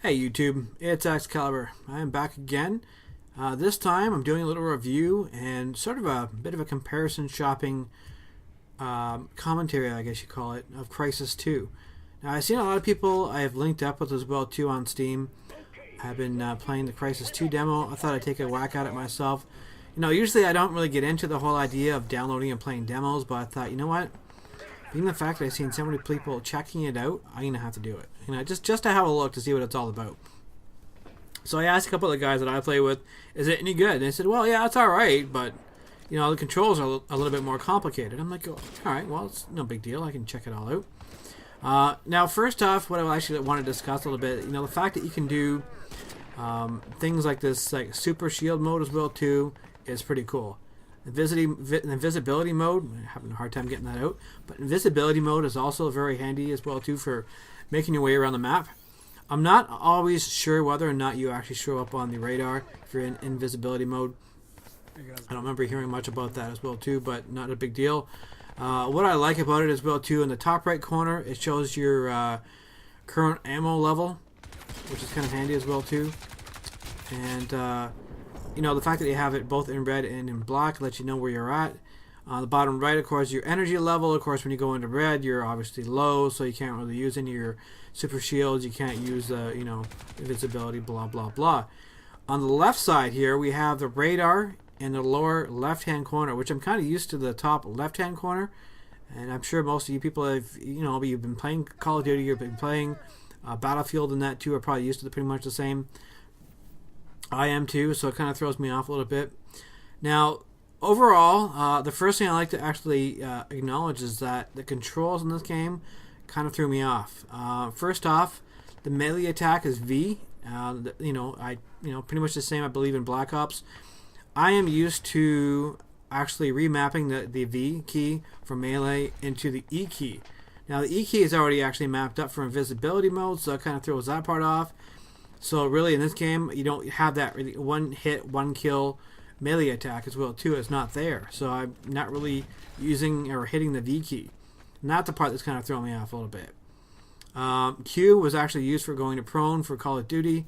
Hey YouTube, it's Excalibur. I am back again. This time I'm doing a little review and sort of a bit of a comparison shopping commentary, I guess you call it, of Crysis 2. Now I've seen a lot of people I have linked up with as well too on Steam. I've been playing the Crysis 2 demo. I thought I'd take a whack at it myself. You know, usually I don't really get into the whole idea of downloading and playing demos, but I thought, you know what? Being the fact that I've seen so many people checking it out, I'm going to have to do it. You know, just to have a look to see what it's all about. So I asked a couple of the guys that I play with, is it any good? And they said, well, yeah, it's alright, but, you know, the controls are a little bit more complicated. I'm like, oh, alright, well, it's no big deal. I can check it all out. Now, first off, what I actually want to discuss a little bit, you know, the fact that you can do things like this, like super shield mode as well, too, is pretty cool. Invisibility mode, I'm having a hard time getting that out, but invisibility mode is also very handy as well too for making your way around the map. I'm not always sure whether or not you actually show up on the radar if you're in invisibility mode. I don't remember hearing much about that as well too, but not a big deal. What I like about it as well too, in the top right corner it shows your current ammo level, which is kind of handy as well too. And you know, the fact that you have it both in red and in black lets you know where you're at. On the bottom right, of course, your energy level. Of course, when you go into red, you're obviously low, so you can't really use any of your super shields. You can't use, you know, invisibility, blah, blah, blah. On the left side here, we have the radar in the lower left-hand corner, which I'm kind of used to the top left-hand corner. And I'm sure most of you people have, you know, you've been playing Call of Duty, you've been playing Battlefield and that too, are probably used to pretty much the same. I am too, so it kind of throws me off a little bit. Now, overall, the first thing I like to actually acknowledge is that the controls in this game kind of threw me off. First off, the melee attack is V. You know, pretty much the same, I believe, in Black Ops. I am used to actually remapping the V key from melee into the E key. Now, the E key is already actually mapped up for invisibility mode, so it kind of throws that part off. So really in this game you don't have that really one hit, one kill melee attack as well too. It's not there. So I'm not really using or hitting the V key. And that's the part that's kind of throwing me off a little bit. Q was actually used for going to prone for Call of Duty.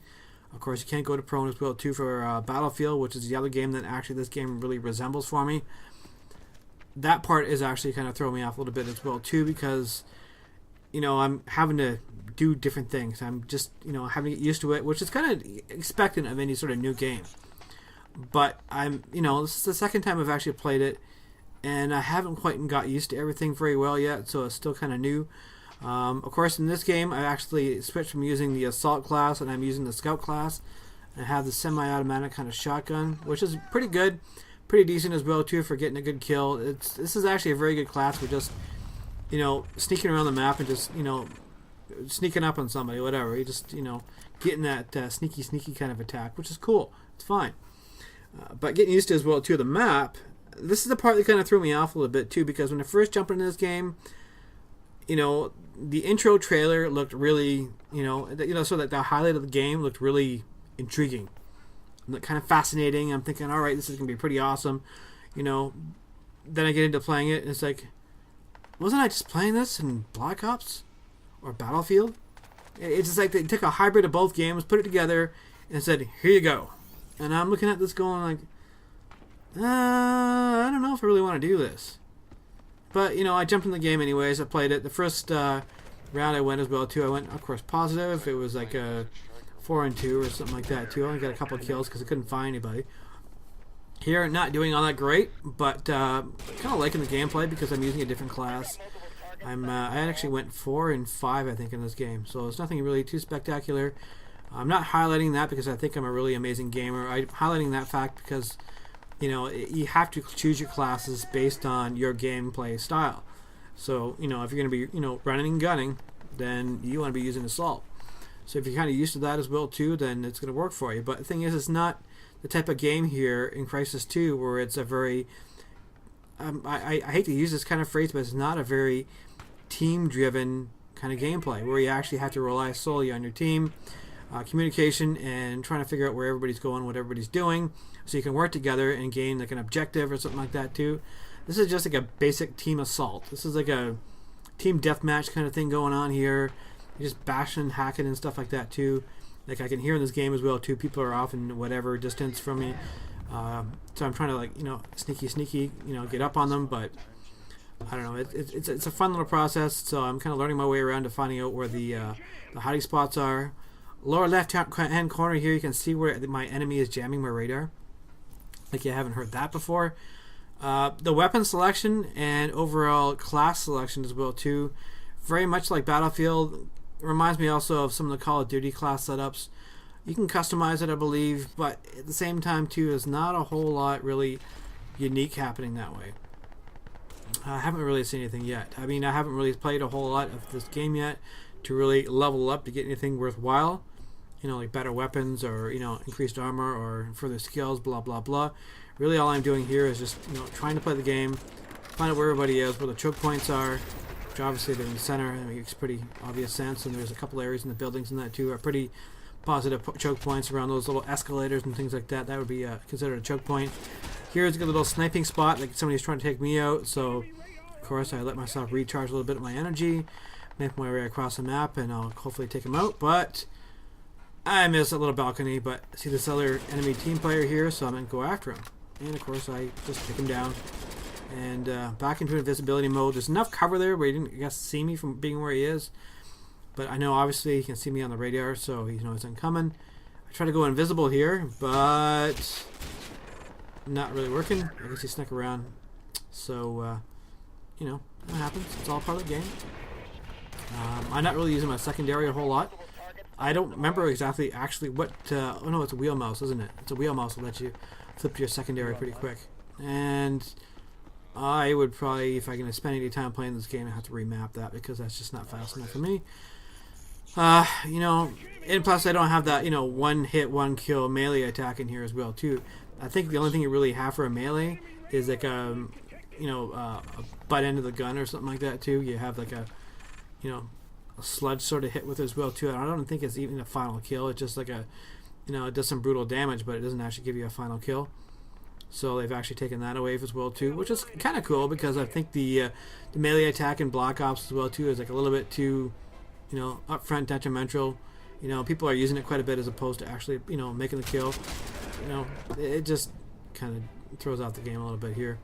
Of course you can't go to prone as well too for Battlefield, which is the other game that actually this game really resembles for me. That part is actually kind of throwing me off a little bit as well too, because you know, I'm having to do different things. I'm just, you know, having to get used to it, which is kind of expectant of any sort of new game. But I'm, you know, this is the second time I've actually played it, and I haven't quite got used to everything very well yet, so it's still kind of new. Of course, in this game, I actually switched from using the Assault class, and I'm using the Scout class. I have the semi-automatic kind of shotgun, which is pretty good, pretty decent as well, too, for getting a good kill. This is actually a very good class for just, you know, sneaking around the map and just, you know, sneaking up on somebody, whatever. You just, you know, getting that sneaky kind of attack, which is cool. It's fine. But getting used to as well, too, the map, this is the part that kind of threw me off a little bit, too, because when I first jumped into this game, you know, the intro trailer looked really, so that the highlight of the game looked really intriguing. Kind of fascinating. I'm thinking, all right, this is going to be pretty awesome. You know, then I get into playing it, and it's like, wasn't I just playing this in Black Ops or Battlefield? It's just like they took a hybrid of both games, put it together, and said, here you go. And I'm looking at this going like, I don't know if I really want to do this. But, you know, I jumped in the game anyways. I played it. The first round I went as well, too. I went, of course, positive. It was like a 4-2 or something like that, too. I only got a couple of kills because I couldn't find anybody. Here, not doing all that great, but kind of liking the gameplay because I'm using a different class. I actually went 4-5, I think, in this game, so it's nothing really too spectacular. I'm not highlighting that because I think I'm a really amazing gamer. I'm highlighting that fact because, you know, you have to choose your classes based on your gameplay style. So, you know, if you're going to be, you know, running and gunning, then you want to be using Assault. So if you're kind of used to that as well, too, then it's going to work for you. But the thing is, it's not the type of game here in Crysis 2 where it's a very I hate to use this kind of phrase, but it's not a very team-driven kind of gameplay where you actually have to rely solely on your team, communication, and trying to figure out where everybody's going, what everybody's doing, so you can work together and gain like an objective or something like that too. This is just like a basic team assault. This is like a team deathmatch kind of thing going on here. you're just bashing, hacking, and stuff like that too. Like I can hear in this game as well too. People are off in whatever distance from me, so I'm trying to, like, sneaky, get up on them. But I don't know. It's a fun little process. So I'm kind of learning my way around to finding out where the hiding spots are. Lower left hand corner here, you can see where my enemy is jamming my radar. Like you haven't heard that before. The weapon selection and overall class selection as well too, very much like Battlefield. Reminds me also of some of the Call of Duty class setups. You can customize it, I believe, but at the same time too, there's not a whole lot really unique happening that way. I haven't really seen anything yet. I mean, I haven't really played a whole lot of this game yet to really level up to get anything worthwhile. Like better weapons or increased armor or further skills, blah blah blah. Really, all I'm doing here is just trying to play the game, find out where everybody is, where the choke points are. Which obviously they're in the center. It makes pretty obvious sense, and there's a couple areas in the buildings and that too are pretty positive choke points around those little escalators and things like that. That would be considered a choke point. Here's a little sniping spot, like somebody's trying to take me out. So, of course, I let myself recharge a little bit of my energy, make my way across the map, and I'll hopefully take him out. But I miss that little balcony. But I see this other enemy team player here, so I'm going to go after him. And, of course, I just take him down. And back into invisibility mode. There's enough cover there where he didn't, I guess, see me from being where he is. But I know, obviously, he can see me on the radar, so he knows I'm coming. I try to go invisible here, but not really working. I guess he snuck around. So, that happens. It's all part of the game. I'm not really using my secondary a whole lot. I don't remember exactly actually what... oh, no, it's a wheel mouse, isn't it? It's a wheel mouse that lets you flip your secondary pretty quick. And I would probably, if I'm going to spend any time playing this game, I have to remap that because that's just not fast enough for me. And plus I don't have that, one hit, one kill melee attack in here as well too. I think the only thing you really have for a melee is like a butt end of the gun or something like that too. You have like a sludge sort of hit with it as well too. I don't think it's even a final kill. It's just like it does some brutal damage, but it doesn't actually give you a final kill. So they've actually taken that away as well too, which is kind of cool because I think the melee attack in Black Ops as well too is like a little bit too, upfront, detrimental. People are using it quite a bit as opposed to actually, making the kill. It just kind of throws out the game a little bit here.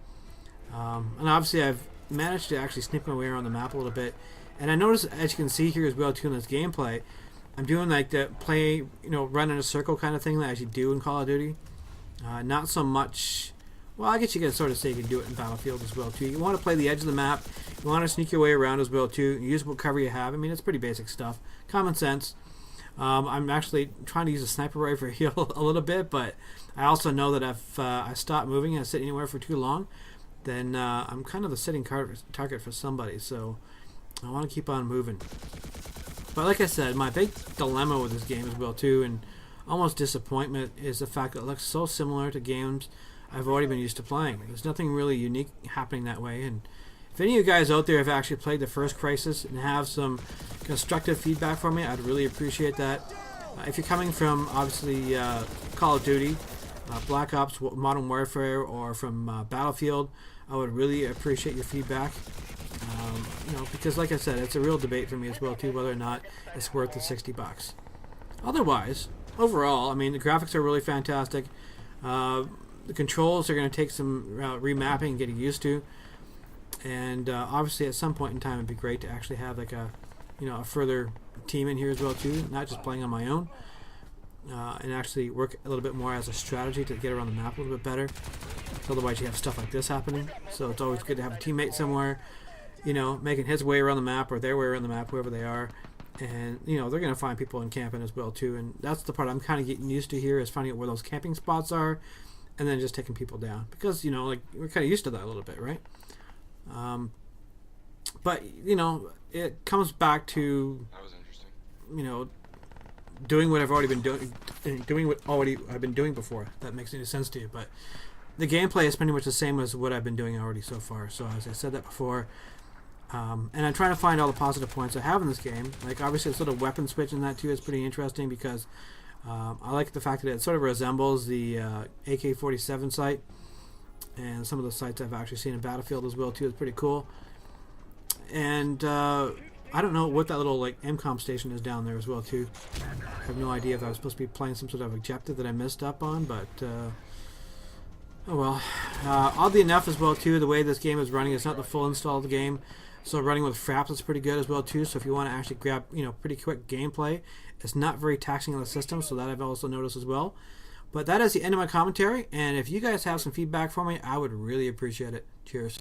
And obviously I've managed to actually sneak my way around the map a little bit. And I notice, as you can see here as well too in this gameplay, I'm doing like the play, run in a circle kind of thing that I actually do in Call of Duty. Not so much... Well, I guess you can sort of say you can do it in Battlefield as well, too. You want to play the edge of the map. You want to sneak your way around as well, too. Use what cover you have. I mean, it's pretty basic stuff. Common sense. I'm actually trying to use a sniper rifle here a little bit, but I also know that if I stop moving and I sit anywhere for too long, then I'm kind of the sitting target for somebody. So I want to keep on moving. But like I said, my big dilemma with this game as well, too, and almost disappointment is the fact that it looks so similar to games I've already been used to playing. There's nothing really unique happening that way. And if any of you guys out there have actually played the first Crysis and have some constructive feedback for me, I'd really appreciate that. If you're coming from, obviously, Call of Duty, Black Ops, Modern Warfare, or from Battlefield, I would really appreciate your feedback. Because like I said, it's a real debate for me as well, too, whether or not it's worth the $60. Otherwise... Overall, I mean, the graphics are really fantastic. The controls are going to take some remapping and getting used to. And obviously, at some point in time, it'd be great to actually have like a further team in here as well too, not just playing on my own, and actually work a little bit more as a strategy to get around the map a little bit better. So otherwise, you have stuff like this happening. So it's always good to have a teammate somewhere, making his way around the map or their way around the map, wherever they are. And, they're going to find people in camping as well, too. And that's the part I'm kind of getting used to here is finding out where those camping spots are and then just taking people down. Because, we're kind of used to that a little bit, right? But, it comes back to, That was interesting. Doing what I've already been doing what I've been doing before. If that makes any sense to you. But the gameplay is pretty much the same as what I've been doing already so far. So, as I said that before... and I'm trying to find all the positive points I have in this game. Like, obviously, this little weapon switch in that, too, is pretty interesting because I like the fact that it sort of resembles the AK-47 sight. And some of the sights I've actually seen in Battlefield as well, too, is pretty cool. And I don't know what that little like MCOM station is down there as well too. I have no idea if I was supposed to be playing some sort of objective that I missed up on, but oh well. Oddly enough as well too, the way this game is running, it's not the full install of the game. So running with fraps is pretty good as well too. So if you want to actually grab, pretty quick gameplay, it's not very taxing on the system. So that I've also noticed as well. But that is the end of my commentary. And if you guys have some feedback for me, I would really appreciate it. Cheers.